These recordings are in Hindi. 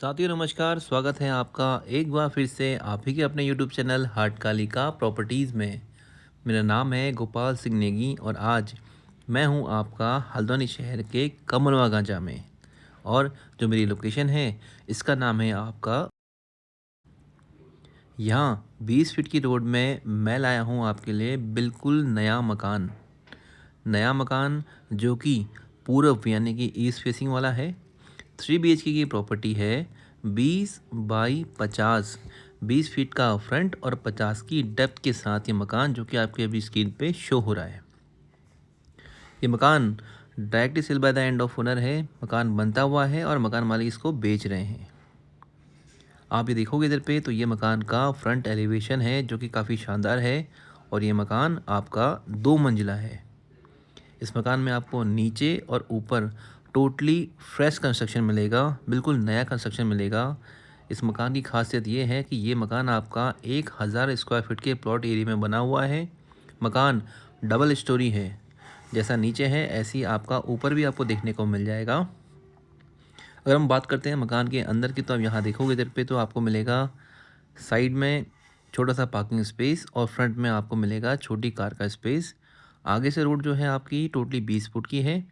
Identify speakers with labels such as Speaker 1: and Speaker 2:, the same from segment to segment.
Speaker 1: साथियों नमस्कार, स्वागत है आपका एक बार फिर से आप ही के अपने यूट्यूब चैनल हाटकालिका प्रॉपर्टीज़ में। मेरा नाम है गोपाल सिंह नेगी और आज मैं हूं आपका हल्द्वानी शहर के कमरवा गांजा में। और जो मेरी लोकेशन है इसका नाम है आपका, यहाँ 20 फीट की रोड में मैं लाया हूं आपके लिए बिल्कुल नया मकान जो कि पूरब यानी कि ईस्ट फेसिंग वाला है। 3 BHK की प्रॉपर्टी है। 20 बाई 50, 20 फीट का फ्रंट और 50 की डेप्थ के साथ ये मकान जो कि आपके अभी स्क्रीन पे शो हो रहा है। ये मकान directly sale by the end of owner है। मकान बनता हुआ है और मकान मालिक इसको बेच रहे हैं। आप ये देखोगे इधर पे तो ये मकान का फ्रंट एलिवेशन है जो कि काफ़ी शानदार है और ये मकान आपका 2 मंजिला है। इस मकान में आपको नीचे और ऊपर टोटली फ्रेश कंस्ट्रक्शन मिलेगा, बिल्कुल नया कंस्ट्रक्शन मिलेगा। इस मकान की खासियत ये है कि ये मकान आपका 1000 स्क्वायर फीट के प्लॉट एरिया में बना हुआ है। मकान डबल स्टोरी है, जैसा नीचे है ऐसी आपका ऊपर भी आपको देखने को मिल जाएगा। अगर हम बात करते हैं मकान के अंदर की तो आप यहाँ देखोगे इधर पे तो आपको मिलेगा साइड में छोटा सा पार्किंग स्पेस और फ्रंट में आपको मिलेगा छोटी कार का स्पेस। आगे से रोड जो है आपकी टोटली 20 फुट की है।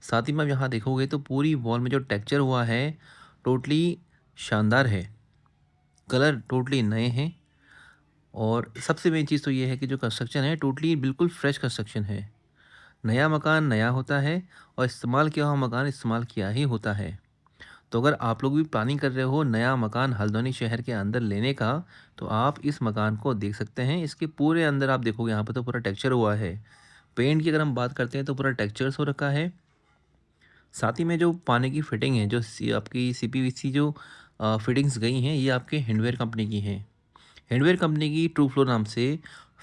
Speaker 1: साथ ही में आप यहाँ देखोगे तो पूरी वॉल में जो टेक्सचर हुआ है टोटली शानदार है। कलर टोटली नए हैं और सबसे मेन चीज़ तो ये है कि जो कंस्ट्रक्शन है टोटली बिल्कुल फ्रेश कंस्ट्रक्शन है। नया मकान नया होता है और इस्तेमाल किया हुआ मकान इस्तेमाल किया ही होता है। तो अगर आप लोग भी प्लानिंग कर रहे हो नया मकान हल्द्वानी शहर के अंदर लेने का तो आप इस मकान को देख सकते हैं। इसके पूरे अंदर आप देखोगे यहाँ पर तो पूरा टेक्सचर हुआ है। पेंट की अगर हम बात करते हैं तो पूरा टेक्सचर्स हो रखा है। साथ ही में जो पानी की फिटिंग है जो आपकी CPVC जो फिटिंग्स गई हैं ये आपके हिंडवेयर कंपनी की हैं। हिंडवेयर कंपनी की ट्रू फ्लो नाम से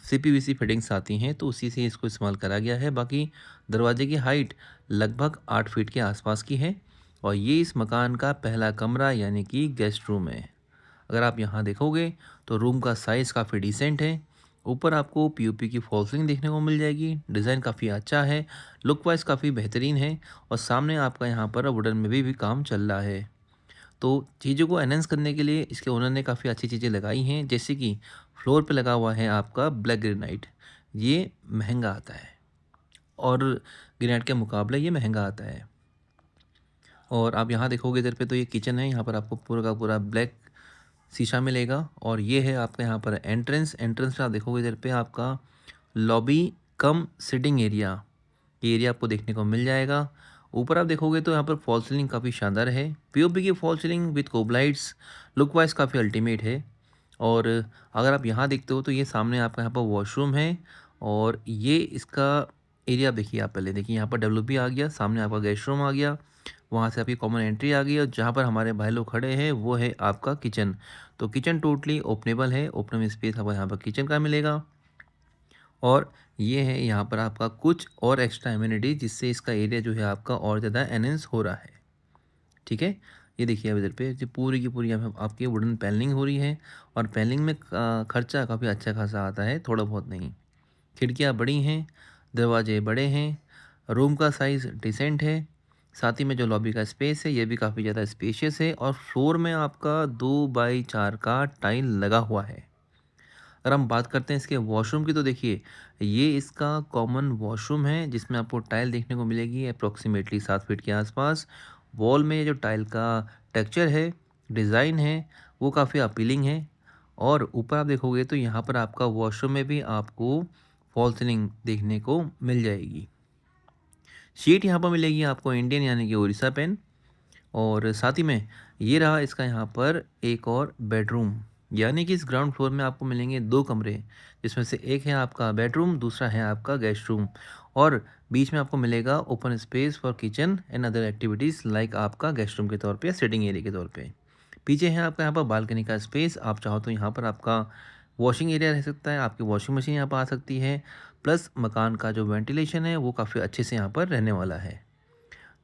Speaker 1: CPVC फिटिंग्स आती हैं तो उसी से इसको इस्तेमाल करा गया है। बाकी दरवाजे की हाइट लगभग 8 फीट के आसपास की है और ये इस मकान का पहला कमरा यानी कि गेस्ट रूम है। अगर आप यहाँ देखोगे तो रूम का साइज़ काफ़ी डिसेंट है। ऊपर आपको POP की फॉल सीलिंग देखने को मिल जाएगी। डिज़ाइन काफ़ी अच्छा है, लुक वाइज काफ़ी बेहतरीन है और सामने आपका यहाँ पर वुडन में भी काम चल रहा है। तो चीज़ों को एनहांस करने के लिए इसके ओनर ने काफ़ी अच्छी चीज़ें लगाई हैं, जैसे कि फ्लोर पे लगा हुआ है आपका ब्लैक ग्रेनाइट। ये महंगा आता है और ग्रेनाइट के मुकाबले ये महंगा आता है। और आप यहाँ देखोगे इधर पे तो ये किचन है, यहाँ पर आपको पूरा का पूरा ब्लैक शीशा मिलेगा और ये है आपका यहाँ पर एंट्रेंस पे आप देखोगे इधर पे आपका लॉबी कम सिटिंग एरिया, ये एरिया आपको देखने को मिल जाएगा। ऊपर आप देखोगे तो यहाँ पर फॉल सीलिंग काफ़ी शानदार है। POP की fall ceiling with cob lights, look wise काफ़ी अल्टीमेट है। और अगर आप यहाँ देखते हो तो ये सामने आपका यहाँ पर वॉशरूम है और ये इसका एरिया देखिए। आप पहले देखिए यहाँ पर WP आ गया, सामने आपका गेस्ट रूम आ गया, वहाँ से आपकी कॉमन एंट्री आ गई और जहाँ पर हमारे भाई लोग खड़े हैं वो है आपका किचन। तो किचन टोटली ओपनेबल है, ओपनल स्पेस आपको यहाँ पर किचन का मिलेगा। और ये है यहाँ पर आपका कुछ और एक्स्ट्रा एमिनिटी जिससे इसका एरिया जो है आपका और ज़्यादा एनहेंस हो रहा है। ठीक है, ये देखिए अब इधर पे जो पूरी की पूरी यहाँ पे आपकी वुडन पैनलिंग हो रही है और पैनलिंग में खर्चा काफ़ी अच्छा खासा आता है, थोड़ा बहुत नहीं। खिड़कियाँ बड़ी हैं, दरवाजे बड़े हैं, रूम का साइज़ डिसेंट है। साथ ही में जो लॉबी का स्पेस है ये भी काफ़ी ज़्यादा स्पेशियस है और फ्लोर में आपका 2 बाई 4 का टाइल लगा हुआ है। अगर हम बात करते हैं इसके वॉशरूम की तो देखिए ये इसका कॉमन वॉशरूम है जिसमें आपको टाइल देखने को मिलेगी अप्रॉक्सीमेटली 7 फीट के आसपास। वॉल में जो टाइल का टेक्सचर है, डिज़ाइन है, वो काफ़ी अपीलिंग है। और ऊपर आप देखोगे तो यहाँ पर आपका वॉशरूम में भी आपको फॉल सीलिंग देखने को मिल जाएगी। शीट यहाँ पर मिलेगी आपको इंडियन यानी कि उड़ीसा पेन। और साथ ही में ये रहा इसका यहाँ पर एक और बेडरूम, यानी कि इस ग्राउंड फ्लोर में आपको मिलेंगे 2 कमरे, जिसमें से एक है आपका बेडरूम, दूसरा है आपका गेस्ट रूम। और बीच में आपको मिलेगा open space for kitchen and other activities like आपका गेस्ट रूम के तौर पे या सिटिंग एरिया के तौर पे। पीछे है आपका यहाँ पर बालकनी का स्पेस, आप चाहो तो यहाँ पर आपका वॉशिंग एरिया रह सकता है, आपकी वॉशिंग मशीन यहाँ पर आ सकती है। प्लस मकान का जो वेंटिलेशन है वो काफ़ी अच्छे से यहाँ पर रहने वाला है।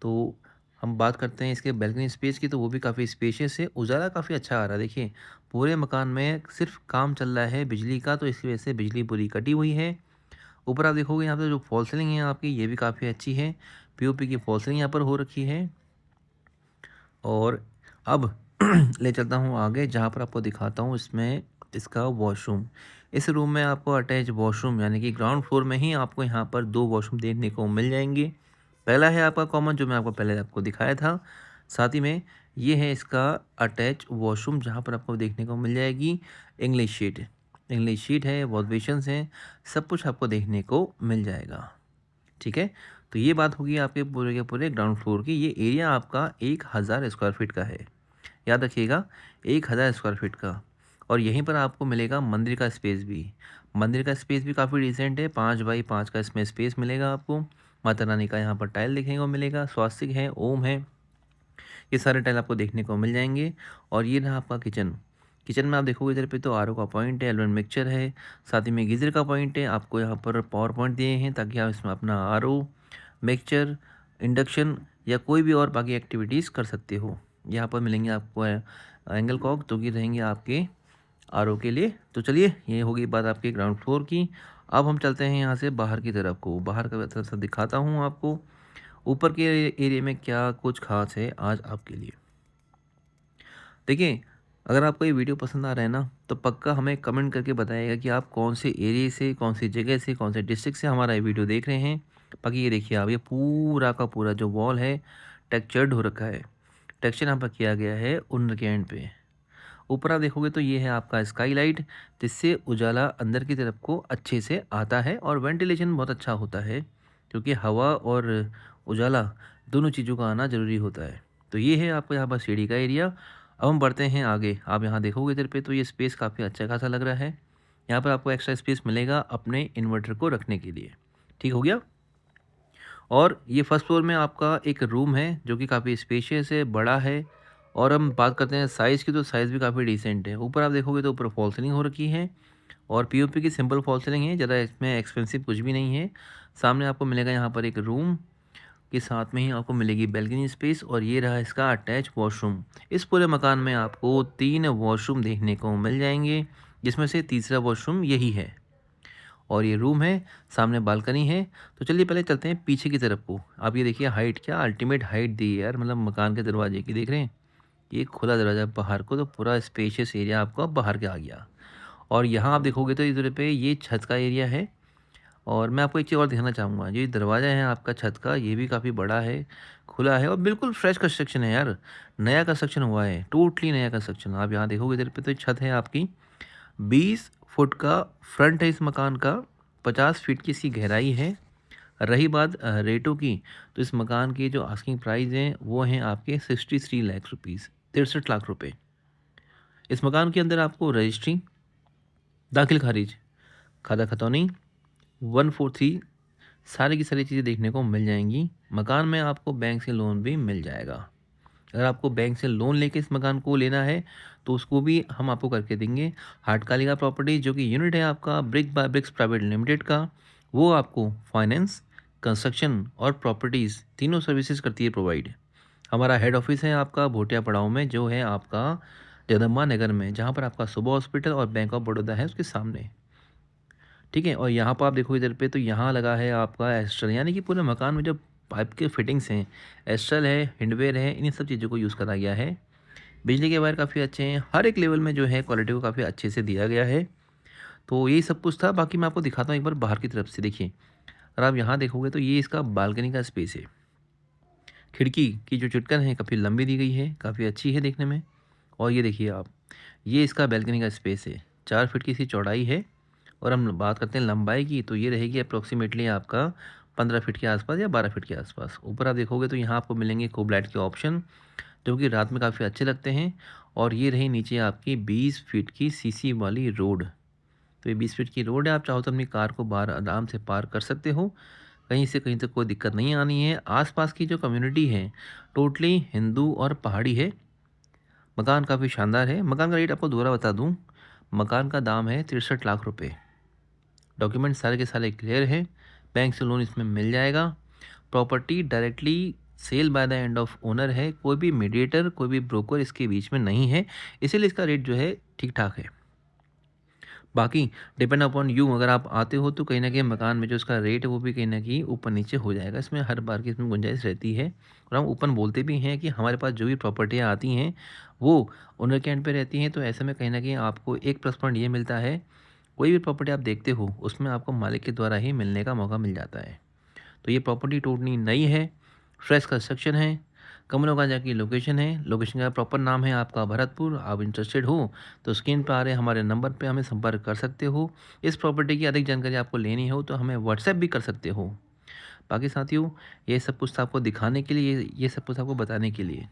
Speaker 1: तो हम बात करते हैं इसके बैल्कनी स्पेस की तो वो भी काफ़ी स्पेशियस है, उजाला काफ़ी अच्छा आ रहा है। देखिए पूरे मकान में सिर्फ काम चल रहा है बिजली का, तो इसकी वजह से बिजली पूरी कटी हुई है। ऊपर आप देखोगे यहाँ पे जो फॉल सीलिंग है आपकी ये भी काफ़ी अच्छी है, POP की फॉल सीलिंग यहाँ पर हो रखी है। और अब ले चलता हूँ आगे, जहाँ पर आपको दिखाता हूँ इसमें इसका वॉशरूम। इस रूम में आपको अटैच वॉशरूम यानी कि ग्राउंड फ्लोर में ही आपको यहाँ पर 2 वॉशरूम देखने को मिल जाएंगे। पहला है आपका कॉमन, जो मैं आपको पहले आपको दिखाया था। साथ ही में ये है इसका अटैच वॉशरूम, जहाँ पर आपको देखने को मिल जाएगी इंग्लिश शीट है, वॉश बेसिन्स हैं, सब कुछ आपको देखने को मिल जाएगा। ठीक है, तो ये बात होगी आपके पूरे के पूरे ग्राउंड फ्लोर की। ये एरिया आपका 1000 स्क्वायर फीट का है, याद रखिएगा, 1000 स्क्वायर फीट का। और यहीं पर आपको मिलेगा मंदिर का स्पेस भी काफ़ी डिसेंट है। 5x5 का इसमें स्पेस मिलेगा आपको। माता रानी का यहाँ पर टाइल देखने को मिलेगा, स्वास्तिक है, ओम है, ये सारे टाइल आपको देखने को मिल जाएंगे। और ये रहा आपका किचन में आप देखोगे इधर पे तो आरओ का पॉइंट है, एलवन मिक्सचर है, साथ ही में गीज़र का पॉइंट है। आपको यहाँ पर पावर पॉइंट दिए हैं ताकि आप इसमें अपना आरओ, मिक्सचर, इंडक्शन या कोई भी और बाकी एक्टिविटीज़ कर सकते हो। यहाँ पर मिलेंगे आपको एंगल कॉक, जो कि रहेंगे आपके आरओ के लिए। तो चलिए, ये होगी बात आपके ग्राउंड फ्लोर की। अब हम चलते हैं यहाँ से बाहर की तरफ को, बाहर का तरफ से दिखाता हूँ आपको ऊपर के एरिया में क्या कुछ खास है आज आपके लिए। देखिए, अगर आपको ये वीडियो पसंद आ रहा है ना, तो पक्का हमें कमेंट करके बताइएगा कि आप कौन से एरिया से, कौन सी जगह से, कौन से डिस्ट्रिक्ट से हमारा ये वीडियो देख रहे हैं। बाकी ये देखिए आप, ये पूरा का पूरा जो वॉल है टेक्सचर्ड हो रखा है। टेक्सचर यहाँ पर किया गया है ऊन के एंड पे। ऊपर आप देखोगे तो ये है आपका स्काई लाइट, जिससे उजाला अंदर की तरफ को अच्छे से आता है और वेंटिलेशन बहुत अच्छा होता है, क्योंकि हवा और उजाला दोनों चीज़ों का आना ज़रूरी होता है। तो ये है आपको यहाँ पर सीढ़ी का एरिया। अब हम बढ़ते हैं आगे। आप यहाँ देखोगे इधर पे तो ये स्पेस काफ़ी अच्छा खासा लग रहा है। यहाँ पर आपको एक्स्ट्रा स्पेस मिलेगा अपने इन्वर्टर को रखने के लिए। ठीक हो गया। और ये फर्स्ट फ्लोर में आपका एक रूम है जो कि काफ़ी स्पेशियस है, बड़ा है। और हम बात करते हैं साइज़ की, तो साइज़ भी काफ़ी डिसेंट है। ऊपर आप देखोगे तो ऊपर फॉल सीलिंग हो रखी है और पीओपी की सिंपल फॉल सीलिंग है, ज़्यादा इसमें एक्सपेंसिव कुछ भी नहीं है। सामने आपको मिलेगा यहाँ पर एक रूम के साथ में ही आपको मिलेगी बैल्कनी स्पेस, और ये रहा इसका अटैच वॉशरूम। इस पूरे मकान में आपको 3 वॉशरूम देखने को मिल जाएंगे, जिसमें से तीसरा वॉशरूम यही है। और ये रूम है, सामने बालकनी है। तो चलिए पहले चलते हैं पीछे की तरफ को। आप ये देखिए हाइट, क्या अल्टीमेट हाइट दी है यार, मतलब मकान के दरवाजे की, देख रहे हैं, ये खुला दरवाज़ा बाहर को, तो पूरा स्पेशियस एरिया आपको बाहर के आ गया। और यहाँ आप देखोगे तो इधर पे ये छत का एरिया है। और मैं आपको एक चीज़ और दिखाना चाहूँगा, ये दरवाज़ा है आपका छत का, ये भी काफ़ी बड़ा है, खुला है और बिल्कुल फ्रेश कंस्ट्रक्शन है यार, नया कंस्ट्रक्शन हुआ है, टोटली नया कंस्ट्रक्शन। आप यहाँ देखोगे इधर पे तो छत है आपकी 20 फुट का फ्रंट है इस मकान का, 50 फीट की इसकी गहराई है। रही बात रेटों की, तो इस मकान की जो आस्किंग प्राइस हैं वो हैं आपके 63 लाख रुपीज़, 63 लाख रुपए। इस मकान के अंदर आपको रजिस्ट्री, दाखिल खारिज, खाता खतौनी, 143, सारी की सारी चीज़ें देखने को मिल जाएंगी। मकान में आपको बैंक से लोन भी मिल जाएगा। अगर आपको बैंक से लोन लेके इस मकान को लेना है तो उसको भी हम आपको करके देंगे। हाटकालिका प्रॉपर्टी, जो कि यूनिट है आपका brick by bricks private limited का, वो आपको फाइनेंस, कंस्ट्रक्शन और प्रॉपर्टीज़ तीनों सर्विसेज करती है प्रोवाइड। हमारा हेड ऑफिस है आपका भोटिया पड़ाव में, जो है आपका जगदम्बा नगर में, जहाँ पर आपका सुबह हॉस्पिटल और बैंक ऑफ बड़ौदा है उसके सामने। ठीक है, और यहाँ पर आप देखो इधर पे तो यहाँ लगा है आपका एस्ट्रल, यानी कि पूरे मकान में जो पाइप के फिटिंग्स हैं, एस्ट्रल है, हिंडवेयर है, इन सब चीज़ों को यूज़ करा गया है। बिजली के वायर काफ़ी अच्छे हैं, हर एक लेवल में जो है क्वालिटी को काफ़ी अच्छे से दिया गया है। तो यही सब कुछ था। बाकी मैं आपको दिखाता हूँ एक बार बाहर की तरफ से। देखिए, अगर आप यहाँ देखोगे तो ये इसका बालकनी का स्पेस है। खिड़की की जो चुटकन है काफ़ी लंबी दी गई है, काफ़ी अच्छी है देखने में। और ये देखिए आप, ये इसका बैल्कनी का स्पेस है, 4 फीट की इसकी चौड़ाई है। और हम बात करते हैं लंबाई की, तो ये रहेगी अप्रोक्सीमेटली आपका 15 फीट के आसपास या 12 फीट के आसपास। ऊपर आप देखोगे तो यहाँ आपको मिलेंगे खूब लाइट के ऑप्शन, जो कि रात में काफ़ी अच्छे लगते हैं। और ये रही नीचे आपकी 20 फीट की सीसी वाली रोड। तो ये 20 फीट की रोड है, आप चाहो तो अपनी कार को बाहर आराम से पार्क कर सकते हो, कहीं से कहीं तक कोई दिक्कत नहीं आनी है। आसपास की जो कम्युनिटी है टोटली हिंदू और पहाड़ी है। मकान काफ़ी शानदार है। मकान का रेट आपको दोबारा बता दूं, मकान का दाम है 63 लाख रुपए। डॉक्यूमेंट सारे के सारे क्लियर है, बैंक से लोन इसमें मिल जाएगा। Property directly sale by the end of owner है, कोई भी मीडिएटर, कोई भी ब्रोकर इसके बीच में नहीं है, इसीलिए इसका रेट जो है ठीक ठाक है। बाकी डिपेंड अपॉन यू, अगर आप आते हो तो कहीं न कहीं मकान में जो उसका रेट है वो भी कहीं न कहीं ऊपर-नीचे हो जाएगा। इसमें हर बार की इसमें गुंजाइश रहती है और हम ओपन बोलते भी हैं कि हमारे पास जो भी प्रॉपर्टियाँ आती हैं वो ओनर के एंड पे रहती हैं। तो ऐसे में कहीं न कहीं आपको एक प्लस पॉइंट ये मिलता है, कोई भी प्रॉपर्टी आप देखते हो उसमें आपको मालिक के द्वारा ही मिलने का मौका मिल जाता है। तो ये प्रॉपर्टी टोटली नई है, फ्रेश कंस्ट्रक्शन है, कमलोकांजा की लोकेशन है, लोकेशन का प्रॉपर नाम है आपका भरतपुर। आप इंटरेस्टेड हो तो स्क्रीन पर आ रहे हमारे नंबर पे हमें संपर्क कर सकते हो। इस प्रॉपर्टी की अधिक जानकारी आपको लेनी हो तो हमें व्हाट्सएप भी कर सकते हो। बाकी साथियों, ये सब कुछ आपको दिखाने के लिए, ये सब कुछ आपको बताने के लिए।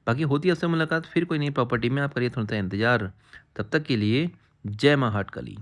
Speaker 1: बाकी होती है आपसे मुलाकात फिर कोई नई प्रॉपर्टी में, आप करिए थोड़ा सा इंतज़ार। तब तक के लिए जय माँ हाटकली।